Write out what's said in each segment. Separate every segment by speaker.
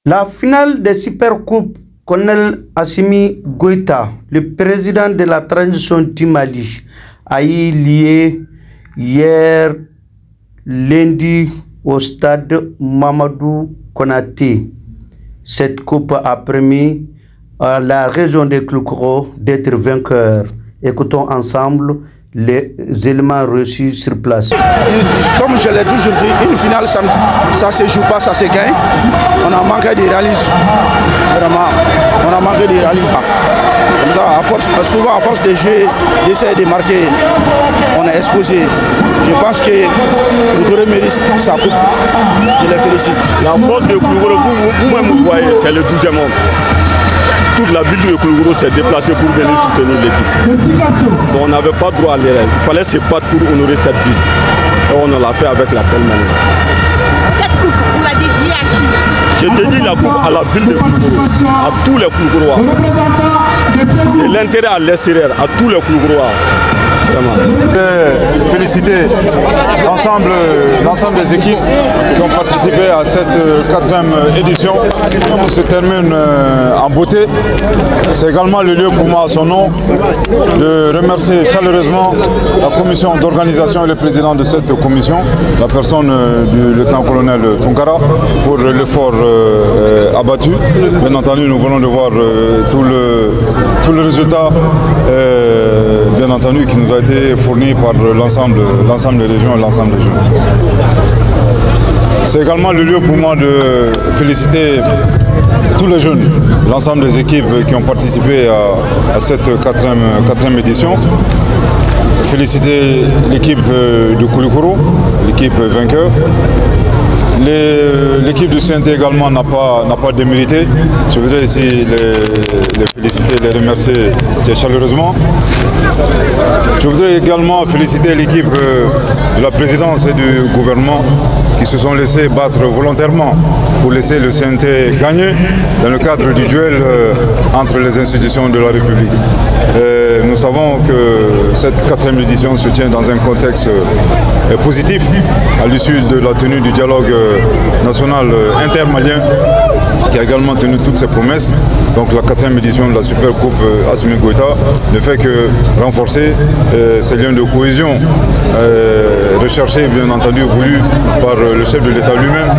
Speaker 1: La finale des Supercoupes, Colonel Assimi Goïta, le président de la transition du Mali, a eu lieu hier lundi au stade Mamadou Konaté. Cette coupe a permis à la région de Koulikoro d'être vainqueur. Écoutons ensemble les éléments reçus sur place.
Speaker 2: Comme je l'ai toujours dit, une finale, ça ne se joue pas, ça se gagne. On a manqué de réalisme. Vraiment, on a manqué de réalisme. Comme ça, souvent à force de jouer, d'essayer de marquer, on est exposé. Je pense que Koulikoro mérite sa coupe. Je les félicite.
Speaker 3: La force de Koulikoro, vous-même vous voyez, c'est le 12e homme. Toute la ville de Koulikoro s'est déplacée pour venir soutenir l'équipe. On n'avait pas droit à l'erreur. Il fallait se battre pour honorer cette ville. Et on l'a fait avec la belle manière.
Speaker 4: Cette coupe, vous la dédiez à qui?
Speaker 3: Je dédie la coupe à la ville de Koulikoro, à tous les Koulikorois. De l'intérieur à l'extérieur, à tous les Koulikorois.
Speaker 5: Féliciter l'ensemble des équipes qui ont participé à cette 4e édition qui se termine en beauté. C'est également le lieu pour moi, à son nom, de remercier chaleureusement la commission d'organisation et le président de cette commission, la personne du lieutenant-colonel Tunkara, pour l'effort abattu. Bien entendu, nous venons de voir tout le résultat, bien entendu, qui nous a été fourni par l'ensemble des régions et l'ensemble des jeunes. C'est également le lieu pour moi de féliciter tous les jeunes, l'ensemble des équipes qui ont participé à cette 4e édition. Féliciter l'équipe de Koulikoro, l'équipe vainqueur. L'équipe du CNT également n'a pas démérité. Je voudrais ici les féliciter, les remercier chaleureusement. Je voudrais également féliciter l'équipe de la présidence et du gouvernement qui se sont laissés battre volontairement pour laisser le CNT gagner dans le cadre du duel entre les institutions de la République. Et nous savons que cette 4e édition se tient dans un contexte positif à l'issue de la tenue du dialogue national intermalien qui a également tenu toutes ses promesses. Donc la 4e édition de la Supercoupe Assimi Goïta ne fait que renforcer ces liens de cohésion recherchés, bien entendu voulus par le chef de l'État lui-même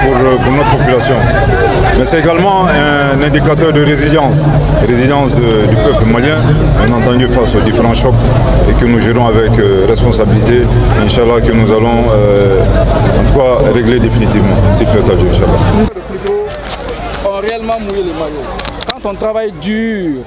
Speaker 5: pour notre population. Mais c'est également un indicateur de résilience du peuple malien, bien entendu face aux différents chocs et que nous gérons avec responsabilité. Inch'Allah que nous allons en tout cas régler définitivement. C'est peut-être à Dieu, Inch'Allah.
Speaker 2: On réellement mouillé les maillots. Quand on travaille dur,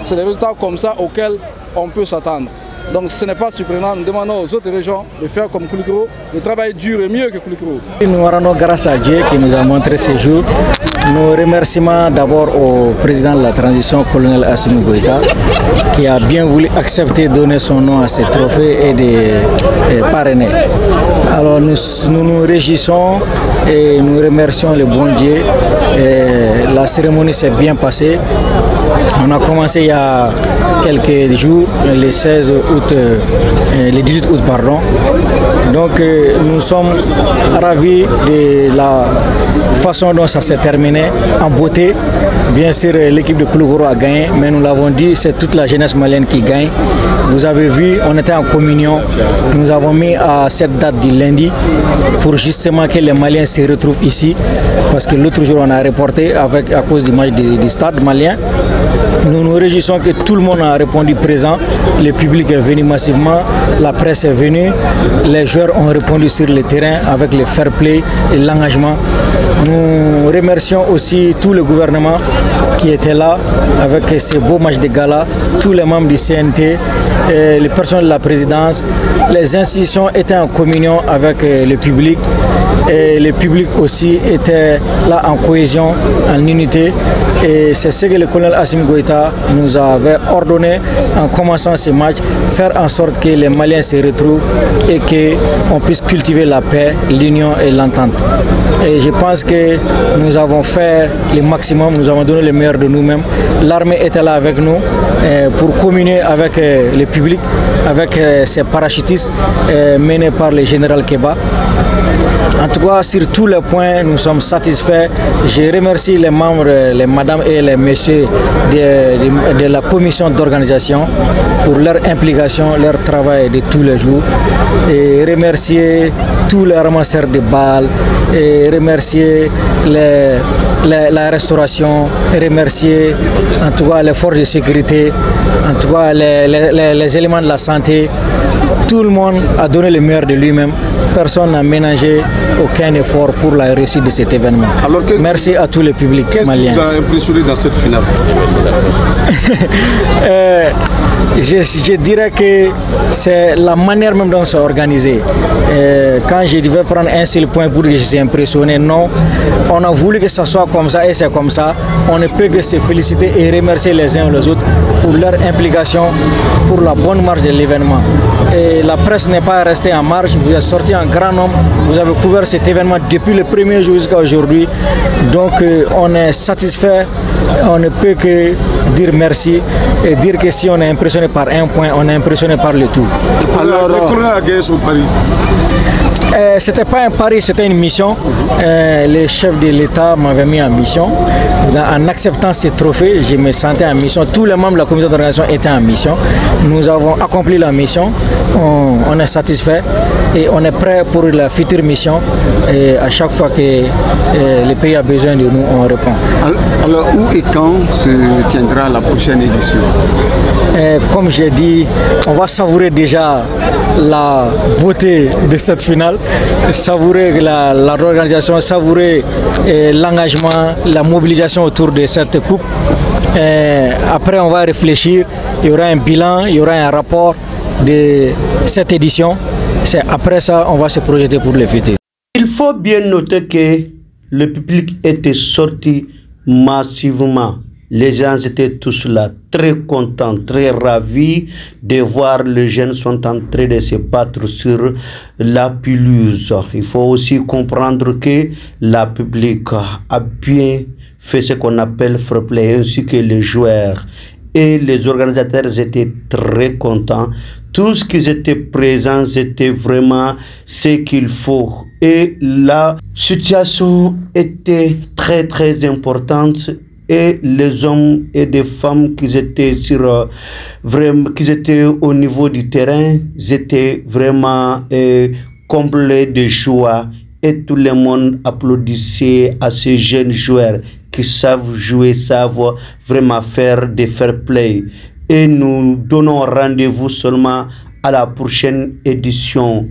Speaker 2: c'est des résultats comme ça auxquels on peut s'attendre. Donc ce n'est pas surprenant, nous demandons aux autres régions de faire comme Koulikoro, de travailler dur et mieux que Koulikoro.
Speaker 6: Nous rendons grâce à Dieu qui nous a montré ces jours. Nos remerciements d'abord au président de la transition, colonel Assimi Goïta, qui a bien voulu accepter de donner son nom à ces trophées et de parrainer. Alors nous nous réjouissons et nous remercions le bon Dieu. Et la cérémonie s'est bien passée. On a commencé il y a quelques jours, le 16 août, le 18 août, pardon. Donc nous sommes ravis de la façon dont ça s'est terminé en beauté. Bien sûr, l'équipe de Koulikoro a gagné, mais nous l'avons dit, c'est toute la jeunesse malienne qui gagne. Vous avez vu, on était en communion. Nous avons mis à cette date du lundi pour justement que les Maliens se retrouvent ici. Parce que l'autre jour, on a reporté à cause du match du stade malien. Nous nous réjouissons que tout le monde a répondu présent. Le public est venu massivement, la presse est venue, les joueurs ont répondu sur le terrain avec le fair play et l'engagement. Nous remercions aussi tout le gouvernement qui était là avec ces beaux matchs de gala, tous les membres du CNT, les personnes de la présidence. Les institutions étaient en communion avec le public et le public aussi était là en cohésion, en unité. Et c'est ce que le colonel Assimi Goïta nous avait ordonné en commençant ce match, faire en sorte que les Maliens se retrouvent et qu'on puisse cultiver la paix, l'union et l'entente. Et je pense que nous avons fait le maximum, nous avons donné le meilleur de nous-mêmes. L'armée était là avec nous pour communier avec le public, avec ces parachutistes menés par le général Keba. En tout cas, sur tous les points, nous sommes satisfaits. Je remercie les membres, les madames et les messieurs de la commission d'organisation pour leur implication, leur travail de tous les jours. Et remercier tous les ramasseurs de balles, et remercier la restauration, et remercier en tout cas les forces de sécurité, en tout cas les éléments de la santé. Tout le monde a donné le meilleur de lui-même. Personne n'a ménagé aucun effort pour la réussite de cet événement. Merci à tous les publics maliens.
Speaker 7: Qu'est-ce qui vous a impressionné dans cette finale?
Speaker 6: Je dirais que c'est la manière même dont c'est organisé. Quand je devais prendre un seul point pour que je sois impressionné, non. On a voulu que ça soit comme ça et c'est comme ça. On ne peut que se féliciter et remercier les uns et les autres pour leur implication, pour la bonne marche de l'événement. Et la presse n'est pas restée en marche, vous êtes sorti en grand nombre, vous avez couvert cet événement depuis le premier jour jusqu'à aujourd'hui. Donc on est satisfait, on ne peut que dire merci et dire que si on est impressionné par un point, on est impressionné par le tout.
Speaker 7: Alors, le colonel a gagné son pari.
Speaker 6: C'était pas un pari, c'était une mission. Le chef de l'État m'avait mis en mission. En acceptant ce trophée, je me sentais en mission. Tous les membres de la commission d'organisation étaient en mission. Nous avons accompli la mission. On est satisfait et on est prêt pour la future mission. Et à chaque fois que le pays a besoin de nous, on répond.
Speaker 7: Alors, où et quand se tiendra la prochaine édition?
Speaker 6: Comme j'ai dit, on va savourer déjà la beauté de cette finale, savourer l'organisation, savourer l'engagement, la mobilisation autour de cette coupe. Après, on va réfléchir, il y aura un bilan, il y aura un rapport de cette édition. Après ça, on va se projeter pour les fêter.
Speaker 1: Il faut bien noter que le public était sorti massivement. Les gens étaient tous là, très contents, très ravis de voir les jeunes sont en train de se battre sur la pelouse. Il faut aussi comprendre que la public a bien fait ce qu'on appelle fair play, ainsi que les joueurs. Et les organisateurs étaient très contents. Tous qui étaient présents étaient vraiment ce qu'il faut. Et la situation était très très importante. Et les hommes et les femmes qui étaient au niveau du terrain, ils étaient vraiment comblés de joie. Et tout le monde applaudissait à ces jeunes joueurs qui savent jouer, savent vraiment faire des fair play. Et nous donnons rendez-vous seulement à la prochaine édition.